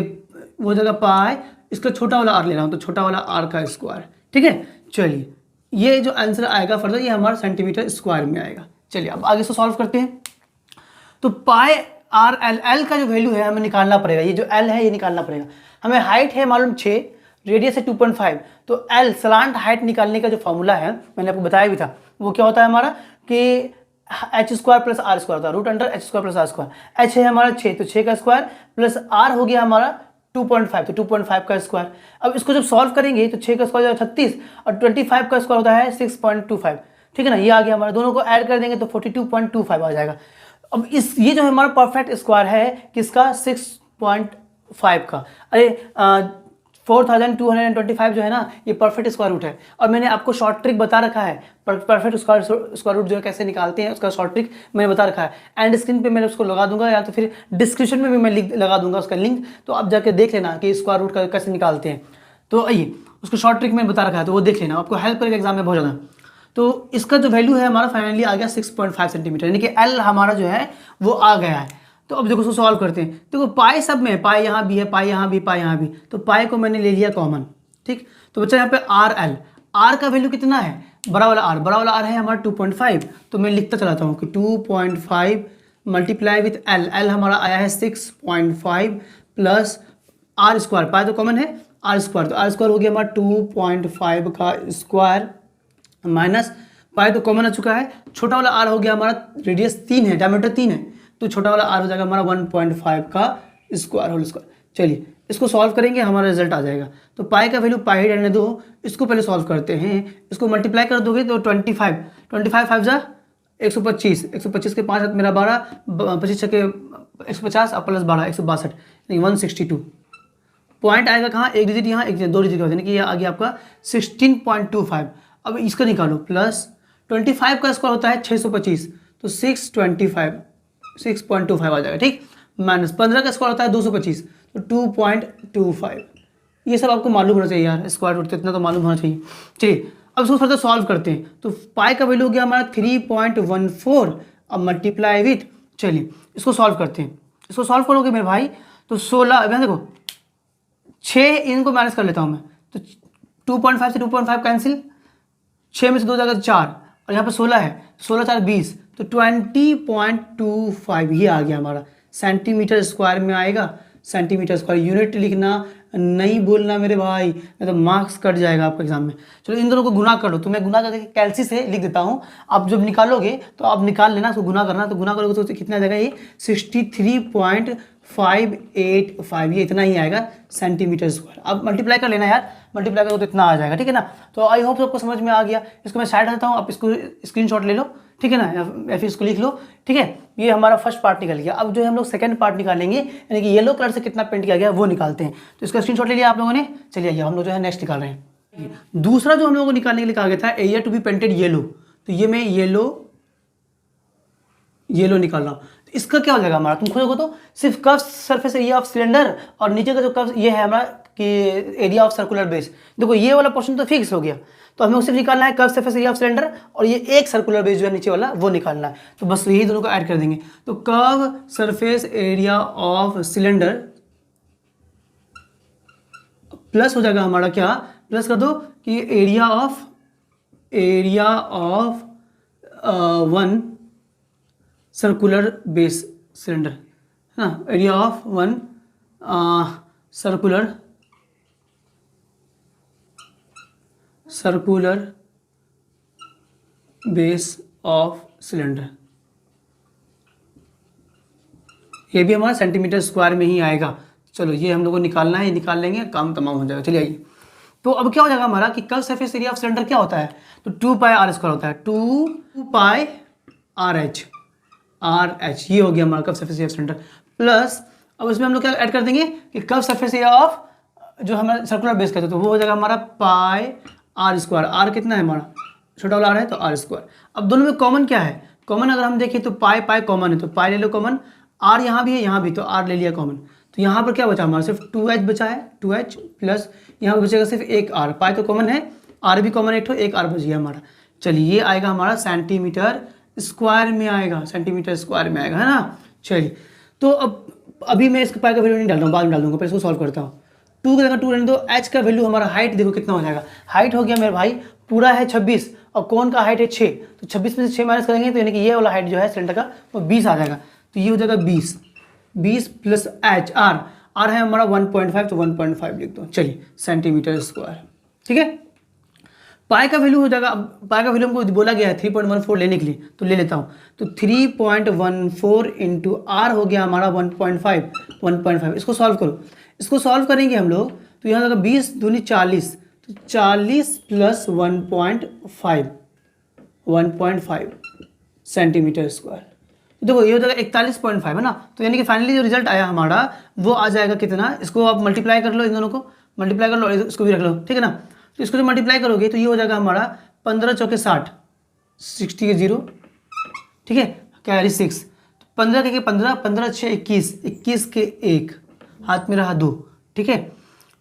वो जगह पाई, इसका छोटा वाला आर ले रहा हूँ तो छोटा वाला आर का स्क्वायर, ठीक है। चलिए ये जो आंसर आएगा फर्दर ये हमारा सेंटीमीटर स्क्वायर में आएगा। चलिए अब आगे से सॉल्व करते हैं। तो पाई आर एल, एल का जो वैल्यू है हमें निकालना पड़ेगा, ये जो एल है ये निकालना पड़ेगा हमें। हाइट है मालूम 6, रेडियस है 2.5, तो एल स्लांट हाइट निकालने का जो फॉर्मूला है मैंने आपको बताया भी था, वो क्या होता है हमारा कि h square plus r square होता है, root under h square plus r square. H है हमारा 6, तो 6 का स्क्वायर प्लस आर हो गया हमारा 2.5, तो 2.5 का स्क्वायर। अब इसको जब सॉल्व करेंगे तो 6 का स्क्वायर 36 और 25 का स्क्वायर होता है 6.25, ठीक है ना। ये आ गया हमारा, दोनों को ऐड कर देंगे तो 42.25 आ जाएगा। अब ये जो है हमारा परफेक्ट स्क्वायर है किसका, 6.5 का। अरे 4225 जो है ना, ये परफेक्ट स्क्वायर रूट है। और मैंने आपको शॉर्ट ट्रिक बता रखा है, परफेक्ट स्क्वायर रूट जो है कैसे निकालते हैं उसका शॉर्ट ट्रिक मैंने बता रखा है। एंड स्क्रीन पे मैंने उसको लगा दूंगा, या तो फिर डिस्क्रिप्शन में भी मैं लगा दूंगा उसका लिंक, तो आप जाकर देख लेना कि स्क्वायर रूट का कैसे निकालते हैं। तो आइए, उसको शॉर्ट ट्रिक मैंने बता रखा है, तो वो देख लेना, आपको हेल्प करेगा एग्जाम में बहुत ज़्यादा। तो इसका जो वैल्यू है हमारा फाइनली आ गया 6.5 सेंटीमीटर, यानी कि एल हमारा जो है वो आ गया है। तो अब देखो उसको सॉल्व करते हैं। देखो पाई सब में, पाई यहाँ भी है, पाई यहाँ भी, पाई यहाँ भी, तो पाई को मैंने ले लिया कॉमन, ठीक। तो बच्चा यहाँ पे आर एल, आर का वैल्यू कितना है, बड़ा वाला आर है हमारा 2.5, तो मैं लिखता चलाता हूँ कि 2.5 मल्टीप्लाई विथ एल, एल हमारा आया है 6.5 प्लस आर स्क्वायर, पाई तो कॉमन है, आर स्क्वायर, तो आर स्क्वायर हो गया हमारा 2.5 का स्क्वायर माइनस पाई तो कॉमन आ चुका है, छोटा वाला आर हो गया हमारा, रेडियस 3 है, डायमीटर 3 है, तो छोटा वाला आर हो जाएगा हमारा 1.5 का स्क्वायर होल स्क्वायर। चलिए इसको सॉल्व करेंगे, हमारा रिजल्ट आ जाएगा। तो पाई का वैल्यू पाई रहने दो, इसको पहले सॉल्व करते हैं। इसको मल्टीप्लाई कर दोगे तो 25 5 जा 125, 125 के 5 मेरा 12, 25 के 150 और प्लस 12 162, नहीं 162। पॉइंट आएगा कहाँ, एक डिजिट यहाँ, एक डिजिट, 2 डिजिट, यानी कि ये आ गया आपका 16.25। अब इसका निकालो, प्लस 25 का स्क्वायर होता है 625, तो 6.25 आ जाएगा, ठीक। माइनस 15 का स्क्वायर होता है 225, तो 2.25। ये सब आपको मालूम होना चाहिए यार, स्क्वायर रूट तो इतना तो मालूम होना चाहिए। चलिए अब इसको फर्दर सॉल्व करते हैं। तो पाई का वैल्यू हो गया हमारा 3.14, अब मल्टीप्लाई विथ, चलिए इसको सॉल्व करते हैं। इसको सॉल्व करोगे मेरे भाई तो 16, देखो 6 इनको माइनस कर लेता हूँ मैं, तो 2.5 से 2.5 कैंसिल, 6 में से 2 जाएगा 4, और यहाँ पे 16 है, 16 4 20, तो 20.25 ये आ गया हमारा, सेंटीमीटर स्क्वायर में आएगा। सेंटीमीटर स्क्वायर, यूनिट लिखना नहीं बोलना मेरे भाई, नहीं तो मार्क्स कट जाएगा आपके एग्जाम में। चलो इन दोनों को गुना कर लो, तो मैं गुना करके कैलसी से लिख देता हूँ, आप जब निकालोगे तो आप निकाल लेना, उसको गुना करना, तो गुना करोगे तो कितना आ जाएगा, ये 63.585, ये इतना ही आएगा सेंटीमीटर स्क्वायर। अब मल्टीप्लाई कर लेना यार, मल्टीप्लाई करो तो इतना आ जाएगा, ठीक है ना। तो आई होप सबको समझ में आ गया। इसको मैं साइड रखता हूँ, आप इसको स्क्रीनशॉट ले लो, ठीक है ना, या फिर इसको लिख लो, ठीक है। ये हमारा फर्स्ट पार्ट निकल गया। अब जो है हम लोग सेकंड पार्ट निकालेंगे, यानी कि येलो कलर से कितना पेंट किया गया वो निकालते हैं। तो इसका स्क्रीनशॉट ले लिया आप लोगों ने, चलिए आइए हम लोग जो है नेक्स्ट निकाल रहे हैं। दूसरा जो हम लोगों को निकालने के लिए कहा गया था, area to be painted yellow, तो ये मैं येलो निकाल रहा हूँ। तो इसका क्या हो जाएगा हमारा, तुम खोजोगे तो सिर्फ curve surface area of cylinder, और नीचे का जो कर्व ये है हमारा कि एरिया ऑफ सर्कुलर बेस। देखो ये वाला पोर्शन तो फिक्स हो गया, तो हमें सिर्फ निकालना है curve surface area of cylinder, और ये एक सर्कुलर बेस जो है नीचे वाला वो निकालना है। तो बस यही दोनों को ऐड कर देंगे। तो curve surface area of cylinder plus हो जाएगा हमारा क्या, प्लस कर दो कि area of 1 circular base cylinder, है ना, area of 1 circular base of cylinder, ये भी हमारा सेंटीमीटर स्क्वायर में ही आएगा। चलो ये हम लोग को निकालना है, ये निकाल लेंगे, काम तमाम हो जाएगा। चलिए आइए, तो अब क्या हो जाएगा हमारा कि curve surface area of cylinder क्या होता है, तो 2 पाई आर स्क्वायर होता है, 2 पाई आर एच, ये हो गया हमारा curve surface area of cylinder. Plus अब इसमें हम लोग क्या ऐड कर देंगे कि कर्व सरफेस एरिया ऑफ जो हमारा सर्कुलर बेस कहते हैं, तो वो हो जाएगा हमारा पाई आर स्क्वायर। आर कितना है हमारा, छोटा वाला आर है, तो आर स्क्वायर। अब दोनों में कॉमन क्या है, कॉमन अगर हम देखें तो पाई कॉमन है, तो पाई ले लो कॉमन, आर यहाँ भी है यहाँ भी, तो आर ले लिया कॉमन। तो यहाँ पर क्या बचा हमारा, सिर्फ 2h बचा है, 2h प्लस यहाँ पर बचेगा सिर्फ एक आर, पाई तो कॉमन है, आर भी कॉमन एक आर बच गया हमारा। चलिए ये आएगा हमारा सेंटीमीटर स्क्वायर में आएगा, सेंटीमीटर स्क्वायर में आएगा, है ना। चलिए तो अब अभी मैं इसके पाई का वैल्यू नहीं डाल रहा हूँ, बाद में डाल दूँगा, पहले इसको सॉल्व करता हूँ। 2 की जगह 2 रहने दो, h का वैल्यू हमारा हाइट देखो कितना हो जाएगा, हाइट हो गया मेरे भाई पूरा है 26, और कोन का हाइट है 6, तो 26 में से 6 माइनस करेंगे तो यानी कि ये वाला हाइट जो है सिलेंडर का वो 20 आ जाएगा। तो ये हो जाएगा 20 प्लस h, आर है हमारा 1.5, तो 1.5 लिख दो। चलिए सेंटीमीटर स्क्वायर, ठीक है। पाई का वैल्यू हो जाएगा, अब पाई का वैल्यू हमको बोला गया है 3.14 लेने के लिए, तो ले लेता हूँ। तो 3.14 इंटू आर हो गया हमारा 1.5। इसको सॉल्व करो, इसको सॉल्व करेंगे हम लोग तो यहाँ होगा 20 दूनी 40, तो 40 प्लस 1.5 सेंटीमीटर स्क्वायर। देखो ये हो जाएगा 41.5 है ना। तो यानी कि फाइनली जो रिजल्ट आया हमारा वो आ जाएगा कितना, इसको आप मल्टीप्लाई कर लो, इन दोनों को मल्टीप्लाई कर लो, इसको भी रख लो, ठीक है ना। तो इसको जो मल्टीप्लाई करोगे तो ये हो जाएगा हमारा 15 चौके 60, 60 के 0, ठीक है, कैरी 6, 15 के 15, 15 6 21, 21 के 1, हाथ में रहा 2, ठीक है।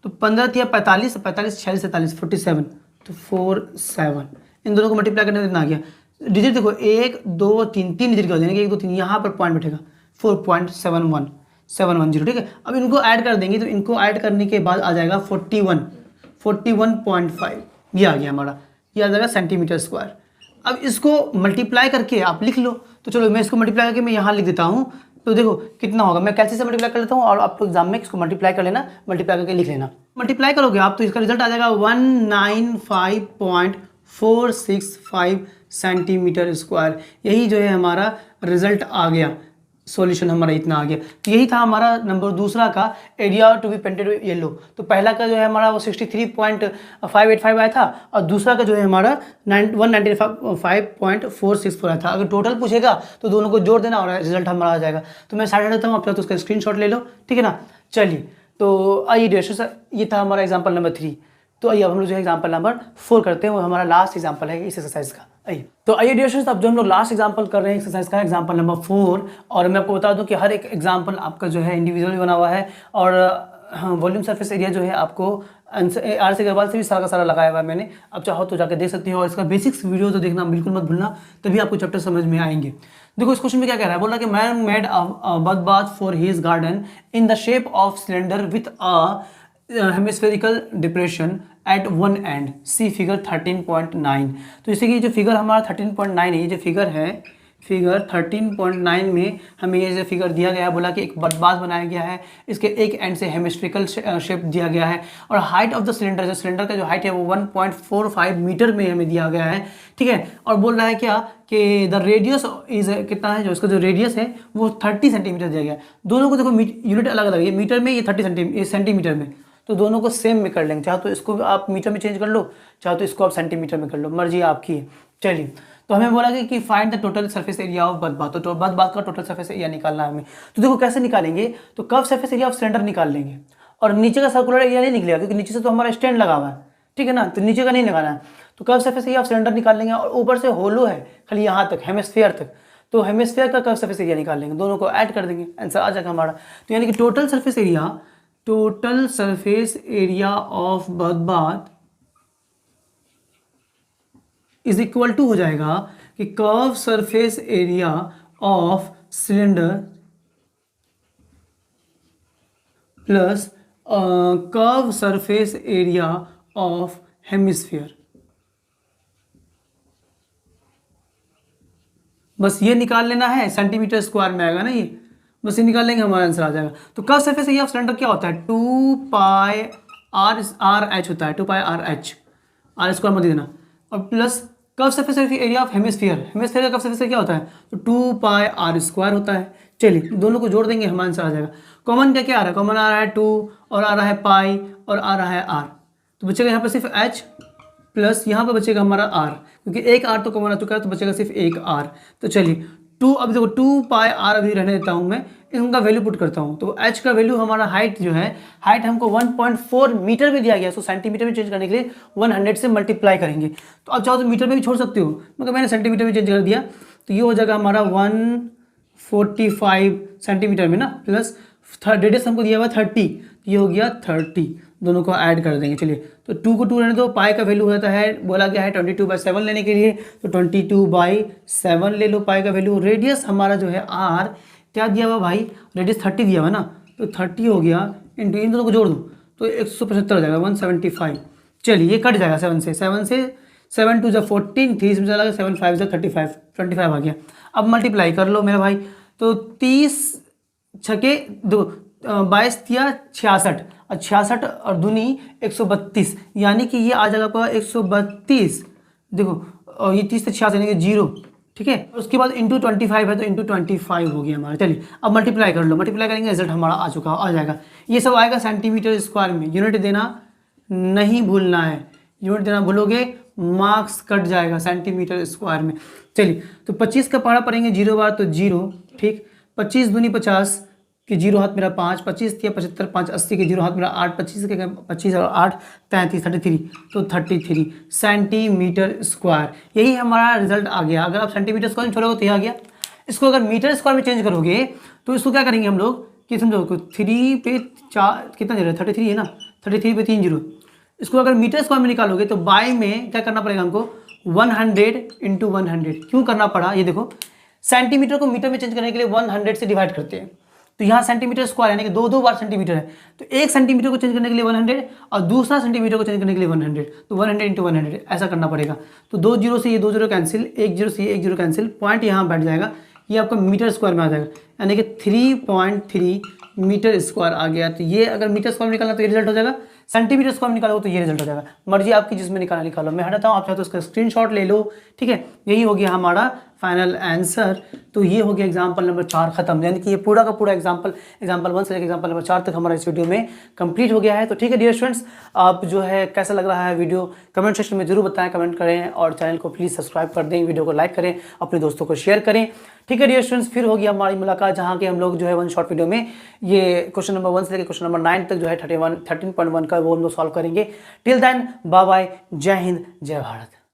तो 15 थिया 45, 45 46 47 47, तो 47, इन दोनों को मल्टीप्लाई करने कितना आ गया, डिजिट देखो 1 2 3, 3 डिजिट का हो जाएगा, 1 2 3, यहाँ पर पॉइंट बैठेगा 4.71710, ठीक है। अब इनको ऐड कर देंगे, तो इनको ऐड करने के बाद आ जाएगा 41.5, ये आ गया हमारा, ये आ जाएगा सेंटीमीटर स्क्वायर। अब इसको मल्टीप्लाई करके आप लिख लो, तो चलो मैं इसको मल्टीप्लाई करके मैं यहाँ लिख देता हूँ। तो देखो कितना होगा, मैं कैसे से मल्टीप्लाई कर लेता हूँ और आपको एग्जाम में इसको मल्टीप्लाई कर लेना, मल्टीप्लाई करके लिख लेना। मल्टीप्लाई करोगे आप तो इसका रिजल्ट आ जाएगा 195.465 सेंटीमीटर स्क्वायर। यही जो है हमारा रिजल्ट आ गया, सॉल्यूशन हमारा इतना आ गया। तो यही था हमारा नंबर दूसरा का, area to be painted yellow. तो पहला का जो है हमारा वो 63.585 आया था, और दूसरा का जो है हमारा 195.464 आया था। अगर टोटल पूछेगा तो दोनों को जोड़ देना और रिजल्ट हमारा आ जाएगा। तो मैं साइड देता हूँ, आप चाहो तो उसका स्क्रीनशॉट ले लो, ठीक है ना। चलिए तो आइए डियर स्टूडेंट्स, ये था हमारा एग्जाम्पल नंबर 3। तो आइए अब हम लोग जो है एग्जाम्पल नंबर 4 करते हैं, वो हमारा लास्ट एग्जाम्पल है इस एक्सरसाइज का। आइए तो आइए डियर स्टूडेंट्स, अब जो हम लोग लास्ट एग्जाम्पल कर रहे हैं एक्सरसाइज का, एग्जाम्पल नंबर 4। और मैं आपको बता दूं कि हर एक एग्जाम्पल आपका जो है इंडिविजुअली बना हुआ है, और वॉल्यूम सरफेस एरिया जो है आपको आर सी अग्रवाल से भी सारा का सारा लगाया हुआ है मैंने। अब चाहो तो जाकर देख सकते हो, और इसका बेसिक्स वीडियो तो देखना बिल्कुल मत भूलना, तभी आपको चैप्टर समझ में आएंगे। देखो इस क्वेश्चन में क्या कह रहा है, बोल रहा है कि man made a bird bath for his garden in the shape of cylinder with a hemispherical depression at one end, see figure 13.9। तो जैसे कि जो फिगर हमारा 13.9 है, ये जो फिगर है फिगर 13.9 में हमें ये जो फिगर दिया गया है, बोला कि एक बर्ड बनाया गया है, इसके एक एंड से हेमिस्फेरिकल शेप दिया गया है, और हाइट ऑफ द सिलेंडर, जो सिलेंडर का जो हाइट है वो 1.45 मीटर में हमें दिया गया है, ठीक है। और बोल रहा है क्या कि द रेडियस इज कितना है, जो इसका जो रेडियस है वो 30 सेंटीमीटर दिया गया है। दोनों को देखो यूनिट अलग अलग है, ये मीटर में, ये 30 सेंटीमीटर में, तो दोनों को सेम में कर लेंगे। चाहे तो इसको आप मीटर में चेंज कर लो, चाहे तो इसको आप सेंटीमीटर में कर लो, मर्जी आपकी है। चलिए तो हमें बोला कि find the total surface area of bird bath, तो बर्ड बाथ का टोटल सरफेस एरिया निकालना है हमें। तो देखो कैसे निकालेंगे, तो curve surface area of cylinder निकाल लेंगे, और नीचे का सर्कुलर एरिया नहीं निकलेगा क्योंकि नीचे से तो हमारा स्टैंड लगा हुआ है, ठीक है ना, तो नीचे का नहीं लगाना है। तो curve surface area of cylinder निकाल लेंगे, और ऊपर से होलो है खाली यहाँ तक, हेमिस्फीयर तक, तो हेमिस्फीयर का कर्व सरफेस एरिया निकाल लेंगे, दोनों को ऐड कर देंगे, आंसर आ जाएगा हमारा। तो यानी कि total surface area of bird bath is equal to हो जाएगा कि curve surface area of cylinder plus curve surface area of hemisphere. बस ये निकाल लेना है, सेंटीमीटर स्क्वायर में आएगा ना ये, बस ये निकाल लेंगे, हमारा आंसर आ जाएगा। तो curve surface area of cylinder क्या होता है, 2 पाई आर एच होता है, 2 pi R H, are square मत देना, और plus curve surface area of hemisphere का कर्व सरफेस क्या होता है, तो 2 पाई आर स्क्वायर होता है। चलिए दोनों को जोड़ देंगे, हमारा आंसर आ जाएगा। कॉमन क्या क्या आ रहा है, कॉमन आ रहा है 2, और आ रहा है पाई, और आ रहा है आर, तो बचेगा यहाँ पर सिर्फ एच, प्लस यहाँ पर बचेगा हमारा आर, क्योंकि एक आर तो कॉमन आ चुका है, तो बचेगा सिर्फ एक आर। तो चलिए 2, अब देखो 2 पाई आर अभी रहने देता हूँ मैं, इनका वैल्यू पुट करता हूँ। तो एच का वैल्यू हमारा हाइट जो है, हाइट हमको 1.4 मीटर में दिया गया, इसको सेंटीमीटर में चेंज करने के लिए 100 से मल्टीप्लाई करेंगे। तो अब चाहो तो मीटर में भी छोड़ सकते हो, मगर मैंने सेंटीमीटर में चेंज कर दिया, तो ये हो जाएगा हमारा 145 सेंटीमीटर में ना, प्लस रेडियस हमको दिया हुआ 30, ये हो गया 30, दोनों को ऐड कर देंगे। चलिए तो 2 को 2 रहने दो, पाई का वैल्यू होता है, बोला गया है 22/7 लेने के लिए, तो 22/7 ले लो पाई का वैल्यू। रेडियस हमारा जो है आर क्या दिया हुआ भाई, रेडियस 30 दिया हुआ ना, तो 30 हो गया, इंटू इन दोनों को जोड़ दो तो 175 हो जाएगा, 175। चलिए ये कट जाएगा 7 से 7 2 14, 3 से चला गया, 7 5 35, 25 आ गया। अब मल्टीप्लाई कर लो मेरे भाई, तो 30 छके दो 22 तिया 66 और 66 और दूनी 132, यानी कि ये आ जाएगा आपका 132। देखो और ये 30 से 66 यानी कि 0, ठीक है। उसके बाद इंटू 25 है तो इंटू 25 हो गया हमारा। चलिए अब मल्टीप्लाई कर लो, मल्टीप्लाई करेंगे रिजल्ट हमारा आ जाएगा। ये सब आएगा सेंटीमीटर स्क्वायर में। यूनिट देना नहीं भूलना है, यूनिट देना भूलोगे मार्क्स कट जाएगा सेंटीमीटर स्क्वायर में। चलिए तो 25 का पहाड़ा पढ़ेंगे 0 बार तो 0, ठीक। 25 दूनी 50 के 0 हाथ मेरा 5, 25 तिया 75, 5 80 के 0 हाथ मेरा 8, 25 और 8 33, 33 तो 33 सेंटीमीटर स्क्वायर। यही हमारा रिजल्ट आ गया। अगर आप सेंटीमीटर स्क्वायर में छोड़ोगे तो ये आ गया। इसको अगर मीटर स्क्वायर में चेंज करोगे तो इसको क्या करेंगे हम लोग कि समझो 3 पे 4 कितना जीरो है, 33 है ना, 33 पे 3 जीरो। इसको अगर मीटर स्क्वायर में निकालोगे तो बाय में क्या करना पड़ेगा हमको 100 इंटू 100। क्यों करना पड़ा ये देखो, सेंटीमीटर को मीटर में चेंज करने के लिए 100 से डिवाइड करते हैं। तो यहाँ सेंटीमीटर स्क्वायर यानी कि दो बार सेंटीमीटर है, तो एक सेंटीमीटर को चेंज करने के लिए 100 और दूसरा सेंटीमीटर को चेंज करने के लिए 100, तो 100 इंटू 100 ऐसा करना पड़ेगा। तो 2 जीरो से ये 2 जीरो कैंसिल, 1 जीरो से ये 1 जीरो कैंसिल, पॉइंट यहाँ बैठ जाएगा, ये आपका मीटर स्क्वायर में आ जाएगा, यानी कि 3.3 मीटर स्क्वायर आ गया। तो ये अगर मीटर स्क्वायर में निकालना तो ये रिजल्ट हो जाएगा, सेंटीमीटर स्क्वायर में निकालोगे तो ये रिजल्ट हो जाएगा। मर्जी आपकी जिसमें निकालना निकालो, मैं हटाता हूँ, आप चाहे तो उसका स्क्रीनशॉट ले लो, ठीक है। यही हो गया हमारा फाइनल आंसर। तो ये हो गया एग्जाम्पल नंबर 4 खत्म, यानी कि ये पूरा का पूरा एग्जाम्पल 1 से लेकर एग्जाम्पल नंबर 4 तक हमारा इस वीडियो में कंप्लीट हो गया है। तो ठीक है डियर स्टूडेंट्स, आप जो है कैसा लग रहा है वीडियो कमेंट सेक्शन में जरूर बताएं, कमेंट करें और चैनल को प्लीज़ सब्सक्राइब कर दें, वीडियो को लाइक करें, अपने दोस्तों को शेयर करें। ठीक है डियर स्टूडेंट्स, फिर होगी हमारी मुलाकात जहाँ के हम लोग जो है वन शॉर्ट वीडियो में ये क्वेश्चन नंबर 1 से लेकर क्वेश्चन नंबर 9 तक जो है 13.1 का वो हम लोग सॉल्व करेंगे। टिल देन बाय बाय, जय हिंद जय भारत।